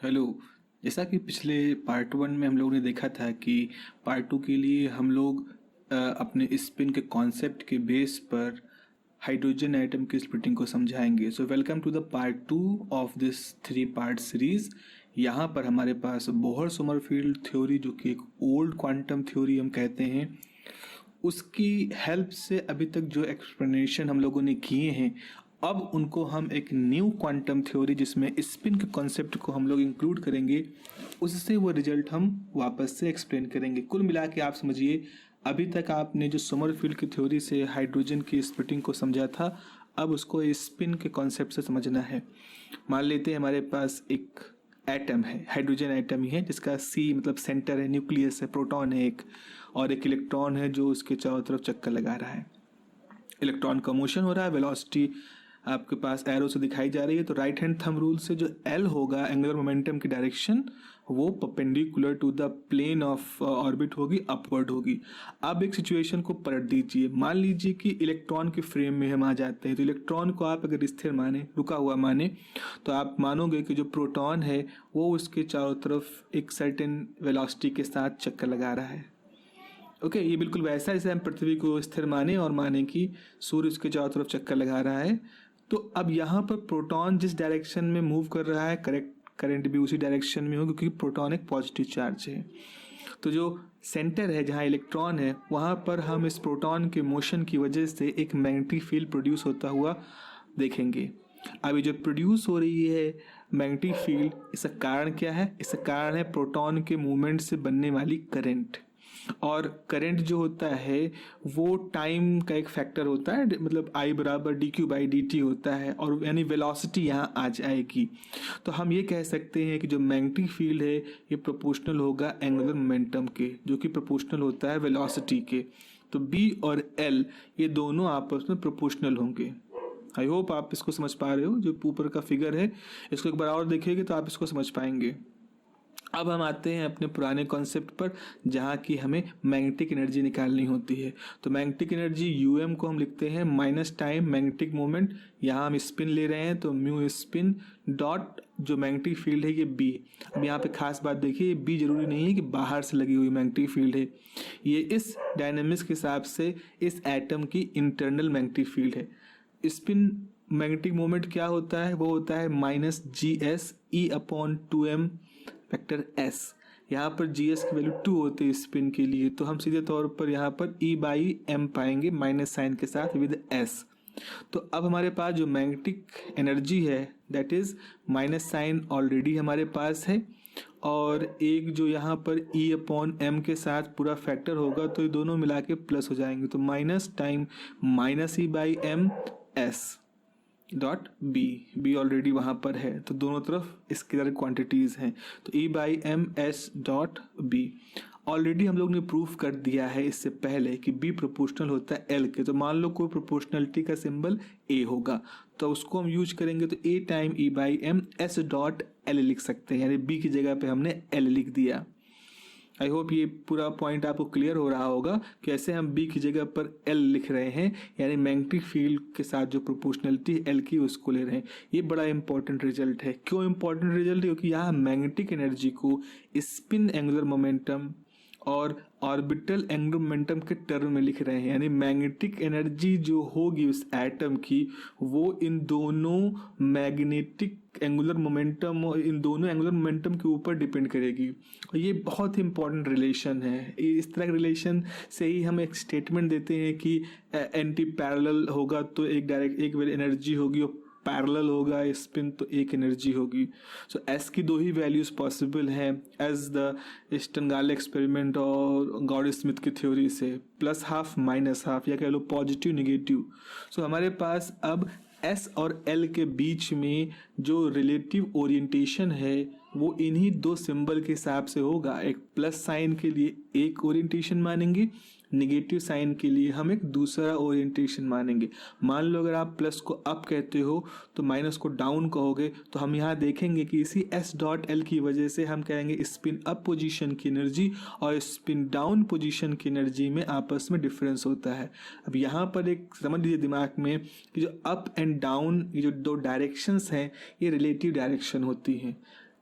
Hello. जैसा कि पिछले पार्ट वन में हम लोगों ने देखा था कि पार्ट टू के लिए हम लोग अपने स्पिन के कॉन्सेप्ट के बेस पर हाइड्रोजन एटम की स्प्लिटिंग को समझाएंगे। So welcome to the part two of this 3 part series. यहाँ पर हमारे पास बोहर सोमरफील्ड थ्योरी, जो कि एक ओल्ड क्वांटम थ्योरी हम कहते हैं, उसकी हेल्प से अभी तक जो एक्सप्लेनेशन हम लोगों ने किए हैं, अब उनको हम एक न्यू क्वांटम थ्योरी जिसमें स्पिन के कॉन्सेप्ट को हम लोग इंक्लूड करेंगे, उससे वो रिजल्ट हम वापस से एक्सप्लेन करेंगे। कुल मिला के आप समझिए, अभी तक आपने जो सोमरफील्ड की थ्योरी से हाइड्रोजन की स्प्लिटिंग को समझा था, अब उसको स्पिन के कॉन्सेप्ट से समझना है। मान लेते हैं हमारे पास एक एटम है, हाइड्रोजन एटम ही है, जिसका सी मतलब सेंटर है, न्यूक्लियस है, प्रोटॉन है एक, और एक इलेक्ट्रॉन है जो उसके चारों तरफ चक्कर लगा रहा है। इलेक्ट्रॉन का मोशन हो रहा है, वेलोसिटी आपके पास एरो से दिखाई जा रही है। तो राइट हैंड थंब रूल से जो एल होगा, एंगुलर मोमेंटम की डायरेक्शन, वो perpendicular to the plane of orbit होगी, अपवर्ड होगी। अब एक सिचुएशन को पलट दीजिए। मान लीजिए कि इलेक्ट्रॉन के फ्रेम में हम आ जाते हैं। तो इलेक्ट्रॉन को आप अगर स्थिर माने, रुका हुआ माने, तो आप मानोगे कि जो प्रोटॉन है वो उसके चारों तरफ एक सर्टेन वेलोसिटी के साथ चक्कर लगा रहा है। ओके, ये बिल्कुल वैसा जैसे हम पृथ्वी को स्थिर माने और माने कि सूर्य उसके चारों तरफ चक्कर लगा रहा है। तो अब यहाँ पर प्रोटॉन जिस डायरेक्शन में मूव कर रहा है, करंट भी उसी डायरेक्शन में हो, क्योंकि प्रोटॉन एक पॉजिटिव चार्ज है। तो जो सेंटर है जहाँ इलेक्ट्रॉन है, वहाँ पर हम इस प्रोटॉन के मोशन की वजह से एक मैग्नेटिक फील्ड प्रोड्यूस होता हुआ देखेंगे। अभी जो प्रोड्यूस हो रही है मैग्नेटिक फील्ड, इसका कारण क्या है? इसका कारण है प्रोटॉन के मूवमेंट से बनने वाली करंट। और करंट जो होता है वो टाइम का एक फैक्टर होता है, मतलब I बराबर dq/dt होता है, और यानी वेलोसिटी यहाँ आ जाएगी। तो हम ये कह सकते हैं कि जो मैग्नेटिक फील्ड है ये प्रोपोर्शनल होगा एंगुलर मोमेंटम के, जो कि प्रोपोर्शनल होता है वेलोसिटी के। तो B और L ये दोनों आपस में प्रोपोर्शनल होंगे। आई होप आप इसको समझ पा रहे हो। जो ऊपर का फिगर है इसको एक बार और देखिएगा तो आप इसको समझ पाएंगे। अब हम आते हैं अपने पुराने कॉन्सेप्ट पर, जहाँ की हमें मैग्नेटिक एनर्जी निकालनी होती है। तो मैग्नेटिक एनर्जी यूएम को हम लिखते हैं माइनस टाइम मैग्नेटिक मोमेंट। यहाँ हम स्पिन ले रहे हैं तो म्यू स्पिन डॉट जो मैग्नेटिक फील्ड है ये बी। अब यहाँ पे खास बात देखिए, बी जरूरी नहीं है कि बाहर से लगी हुई मैग्नेटिक फील्ड है, ये इस डायनेमिक्स के हिसाब से इस एटम की इंटरनल मैग्नेटिक फील्ड है। स्पिन मैग्नेटिक मोमेंट क्या होता है? वो होता है -GS/E/2m फैक्टर S। यहाँ पर GS की वैल्यू 2 होती है स्पिन के लिए, तो हम सीधे तौर पर यहाँ पर E/m पाएंगे माइनस साइन के साथ विद S। तो अब हमारे पास जो मैग्नेटिक एनर्जी है that is minus sign already हमारे पास है, और एक जो यहाँ पर E/m के साथ पूरा फैक्टर होगा, तो ये दोनों मिला के प्लस हो जाएंगे। तो minus time -E/m S dot B already वहाँ पर है, तो दोनों तरफ स्केलर क्वांटिटीज़ हैं। तो E/m S dot B already हम लोग ने प्रूफ कर दिया है इससे पहले कि B प्रोपोर्शनल होता है L के। तो मान लो कोई प्रोपोर्शनलिटी का सिंबल A होगा, तो उसको हम यूज करेंगे, तो A time E/m S dot L लिख सकते हैं, यानी B की जगह पे हमने L लिख दिया। आई होप ये पूरा पॉइंट आपको क्लियर हो रहा होगा कि ऐसे हम B की जगह पर L लिख रहे हैं, यानी मैग्नेटिक फील्ड के साथ जो प्रोपोर्शनलिटी L की उसको ले रहे हैं। ये बड़ा इंपॉर्टेंट रिजल्ट है। क्यों इंपॉर्टेंट रिजल्ट है? क्योंकि यहाँ मैग्नेटिक एनर्जी को स्पिन एंगुलर मोमेंटम और ऑर्बिटल एंगुलर मोमेंटम के टर्म में लिख रहे हैं, यानी मैग्नेटिक एनर्जी जो होगी उस एटम की, वो इन दोनों मैग्नेटिक एंगुलर मोमेंटम और इन दोनों एंगुलर मोमेंटम के ऊपर डिपेंड करेगी। और ये बहुत ही इंपॉर्टेंट रिलेशन है। इस तरह के रिलेशन से ही हम एक स्टेटमेंट देते हैं कि एंटी पैरेलल होगा तो एक डायरेक्ट एक एनर्जी होगी, और पैरेलल होगा स्पिन तो एक एनर्जी होगी। सो एस की दो ही वैल्यूज पॉसिबल हैं एज द स्टनगाल एक्सपेरिमेंट और गॉड स्मिथ की थ्योरी से, +½ -½ या कह लो पॉजिटिव निगेटिव। सो हमारे पास अब S और L के बीच में जो रिलेटिव ओरिएंटेशन है वो इन्हीं दो सिंबल के हिसाब से होगा। एक प्लस साइन के लिए एक ओरिएंटेशन मानेंगे, निगेटिव साइन के लिए हम एक दूसरा ओरिएंटेशन मानेंगे। मान लो अगर आप प्लस को अप कहते हो तो माइनस को डाउन कहोगे, तो हम यहाँ देखेंगे कि इसी S डॉट L की वजह से हम कहेंगे स्पिन अप पोजीशन की एनर्जी और स्पिन डाउन पोजीशन की एनर्जी में आपस में डिफरेंस होता है। अब यहाँ पर एक समझ लीजिए दिमाग में कि जो अप एंड डाउन ये जो दो डायरेक्शंस हैं ये रिलेटिव डायरेक्शन होती हैं।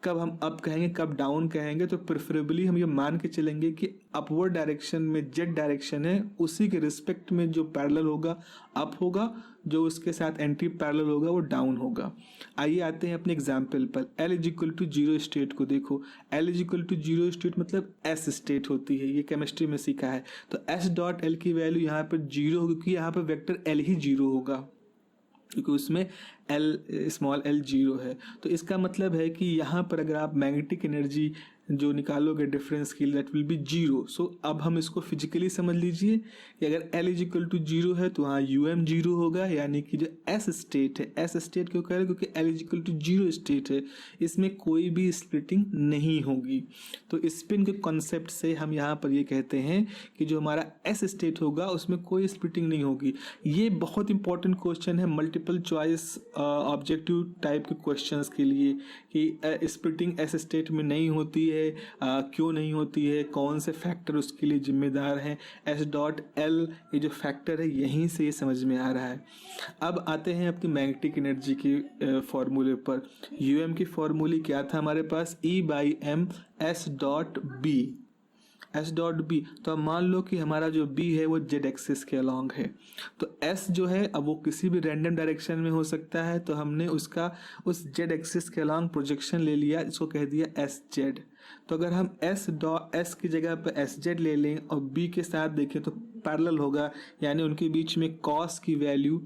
कब हम अप कहेंगे, कब डाउन कहेंगे, तो प्रेफरेबली हम ये मान के चलेंगे कि अपवर्ड डायरेक्शन में जेड डायरेक्शन है, उसी के रिस्पेक्ट में जो पैरेलल होगा अप होगा, जो उसके साथ एंटी पैरेलल होगा वो डाउन होगा। आइए आते हैं अपने एग्जाम्पल पर। L is equal to zero state को देखो। L is equal to zero state मतलब S स्टेट होती है, ये केमिस्ट्री में सीखा है। तो S डॉट एल की वैल्यू यहाँ पर जीरो होगी, क्योंकि यहाँ पर वेक्टर L ही जीरो होगा, क्योंकि उसमें स्मॉल l जीरो है। तो इसका मतलब है कि यहाँ पर अगर आप मैग्नेटिक एनर्जी जो निकालोगे डिफरेंस की, that will be zero. So अब हम इसको फिजिकली समझ लीजिए कि अगर L is equal to zero है तो वहाँ UM जीरो होगा, यानी कि जो S स्टेट है, S स्टेट क्यों कह रहे हैं, क्योंकि L is equal to zero state है, इसमें कोई भी स्प्लिटिंग नहीं होगी। तो स्पिन के कॉन्सेप्ट से हम यहाँ पर ये कहते हैं कि जो हमारा S स्टेट होगा उसमें कोई स्प्लिटिंग नहीं होगी। ये बहुत इंपॉर्टेंट क्वेश्चन है मल्टीपल चॉइस ऑब्जेक्टिव टाइप के क्वेश्चंस के लिए, कि स्प्लिटिंग S स्टेट में नहीं होती है, क्यों नहीं होती है, कौन से फैक्टर उसके लिए जिम्मेदार हैं। S डॉट एल ये जो फैक्टर है यहीं से ये समझ में आ रहा है। अब आते हैं अपनी मैग्नेटिक एनर्जी के फॉर्मूले पर। UM की फॉर्मूले क्या था हमारे पास, E/m S dot B, S dot B. तो अब मान लो कि हमारा जो B है वो जेड एक्सिस के अलॉन्ग है, तो S जो है अब वो किसी भी रैंडम डायरेक्शन में हो सकता है, तो हमने उसका उस जेड एक्सिस के अलॉन्ग प्रोजेक्शन ले लिया, इसको कह दिया SZ। तो अगर हम S की जगह पर SZ ले लें और B के साथ देखें तो पैरेलल होगा, यानी उनके बीच में कॉस की वैल्यू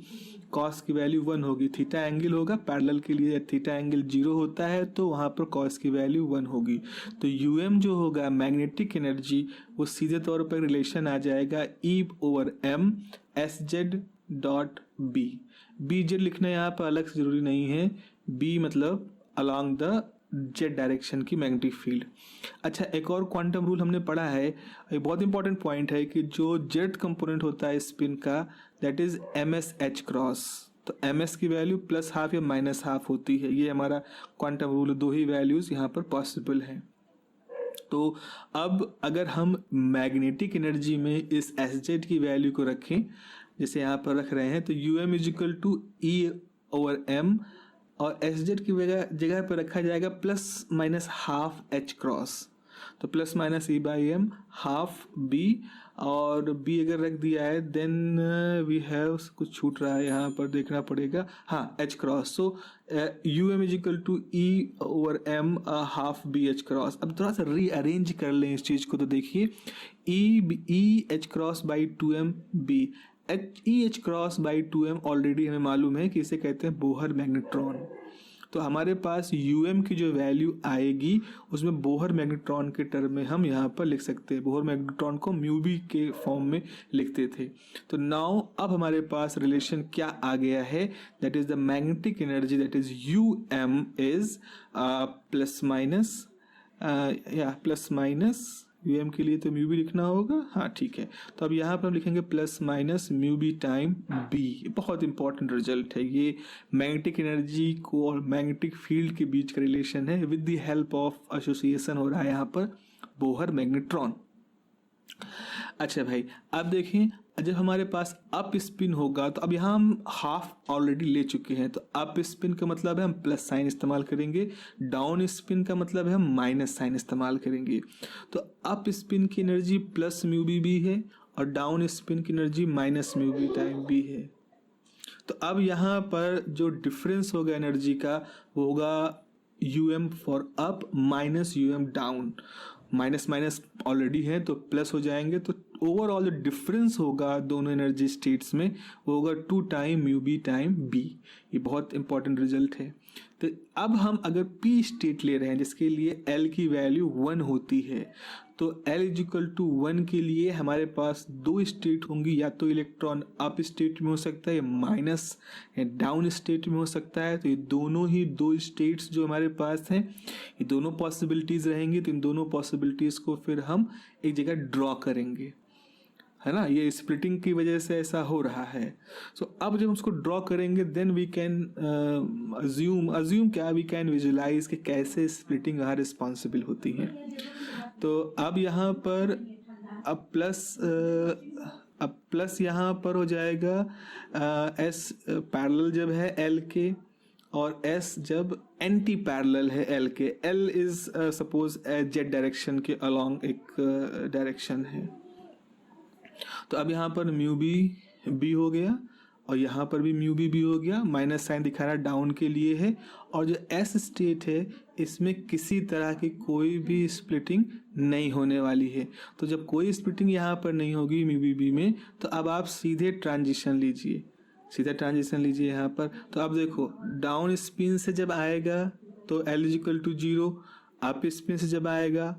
1 होगी, थीटा एंगल होगा पैरेलल के लिए, थीटा एंगल 0 होता है तो वहाँ पर कॉस की वैल्यू 1 होगी। तो UM जो होगा मैग्नेटिक एनर्जी, वो सीधे तौर पर रिलेशन आ जाएगा E/m SZ dot B. BZ लिखना यहाँ पर अलग से जरूरी नहीं है, B मतलब अलॉन्ग द जेड डायरेक्शन की मैग्नेटिक फील्ड। अच्छा, एक और क्वांटम रूल हमने पढ़ा है, एक बहुत इंपॉर्टेंट पॉइंट है कि जो जेड कंपोनेंट होता है स्पिन का, दैट इज MS क्रॉस। तो MS की वैल्यू +½ या -½ होती है, ये हमारा क्वांटम रूल, दो ही वैल्यूज यहाँ पर पॉसिबल हैं। तो अब अगर हम मैग्नेटिक एनर्जी में इस SZ की वैल्यू को रखें, जैसे यहाँ पर रख रहे हैं, तो UM is equal to E/m और SZ की जगह पर रखा जाएगा ±½ H क्रॉस। तो ±E/m ½ B, और B अगर रख दिया है देन वी हैव, कुछ छूट रहा है यहाँ पर, देखना पड़ेगा, हाँ H cross. So UM is equal to E/m ½ BH cross. अब थोड़ा सा रीअरेंज कर लें इस चीज़ को, तो देखिए EH cross by 2m B, EH cross by 2m already हमें मालूम है कि इसे कहते हैं बोहर मैग्नेट्रॉन। तो हमारे पास UM की जो वैल्यू आएगी उसमें बोहर मैग्नेट्रॉन के टर्म में हम यहाँ पर लिख सकते हैं, बोहर मैग्नेट्रॉन को μB के फॉर्म में लिखते थे। तो नाउ अब हमारे पास रिलेशन क्या आ गया है, that is the magnetic energy, that is UM is ± UM के लिए तो μB लिखना होगा, हाँ ठीक है। तो अब यहाँ पर हम लिखेंगे ±μB टाइम B। बहुत इंपॉर्टेंट रिजल्ट है ये, मैग्नेटिक एनर्जी को और मैग्नेटिक फील्ड के बीच का रिलेशन है, with the help of association हो रहा है यहाँ पर बोहर मैग्नेट्रॉन। अच्छा भाई, अब देखें जब हमारे पास अप स्पिन होगा, तो अब यहाँ हम हाफ ऑलरेडी ले चुके हैं, तो अप स्पिन का मतलब है हम प्लस साइन इस्तेमाल करेंगे, डाउन स्पिन का मतलब है हम माइनस साइन इस्तेमाल करेंगे। तो अप स्पिन की एनर्जी +μB भी है और डाउन स्पिन की एनर्जी -μB टाइम B है। तो अब यहाँ पर जो डिफरेंस होगा एनर्जी का वो होगा UM for up -UM down, minus minus already है तो प्लस हो जाएंगे, तो ओवरऑल जो डिफरेंस होगा दोनों एनर्जी स्टेट्स में वो होगा 2 टाइम μB टाइम B। ये बहुत इंपॉर्टेंट रिजल्ट है। तो अब हम अगर P स्टेट ले रहे हैं जिसके लिए L की वैल्यू 1 होती है, तो L इज इक्वल टू 1 के लिए हमारे पास दो स्टेट होंगी, या तो इलेक्ट्रॉन अप स्टेट में हो सकता है या माइनस या डाउन स्टेट में हो सकता है। तो ये दोनों ही दो स्टेट्स जो हमारे पास हैं, ये दोनों पॉसिबिलिटीज़ रहेंगी। तो इन दोनों पॉसिबिलिटीज़ को फिर हम एक जगह ड्रॉ करेंगे, है ना, ये स्प्लिटिंग की वजह से ऐसा हो रहा है। सो अब जब उसको ड्रॉ करेंगे देन वी कैन अज्यूम क्या, वी कैन विजुलाइज कि कैसे स्प्लिटिंग यहाँ रिस्पॉन्सिबल होती है। तो अब यहाँ पर अब प्लस यहाँ पर हो जाएगा S पैरेलल जब है L के, और S जब एंटी पैरेलल है L के। L is suppose Z direction के अलोंग एक डायरेक्शन है। तो अब यहाँ पर म्यू बी बी हो गया और यहाँ पर भी म्यू बी हो गया। माइनस साइन दिखा रहा डाउन के लिए है। और जो एस स्टेट है इसमें किसी तरह की कोई भी स्प्लिटिंग नहीं होने वाली है। तो जब कोई स्प्लिटिंग यहाँ पर नहीं होगी म्यू बी में, तो अब आप सीधे ट्रांजिशन लीजिए, सीधा ट्रांजिशन लीजिए यहाँ पर। तो अब देखो डाउन स्पिन से जब आएगा तो L equal to 0, up spin से जब आएगा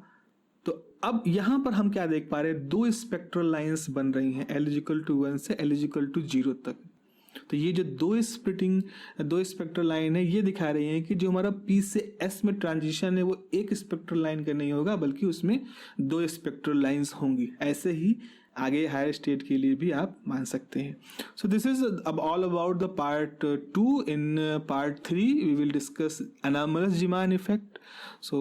तो अब यहाँ पर हम क्या देख पा रहे हैं, दो स्पेक्ट्रल लाइंस बन रही हैं L इक्वल टू 1 से L इक्वल टू 0 तक। तो ये जो दो स्पेक्ट्रल लाइन है ये दिखा रही है कि जो हमारा P से S में ट्रांजिशन है वो एक स्पेक्ट्रल लाइन का नहीं होगा बल्कि उसमें दो स्पेक्ट्रल लाइंस होंगी। ऐसे ही आगे हायर स्टेट के लिए भी आप मान सकते हैं। सो दिस इज अब all about the part 2। In part 3 we will discuss anomalous Zeeman effect. So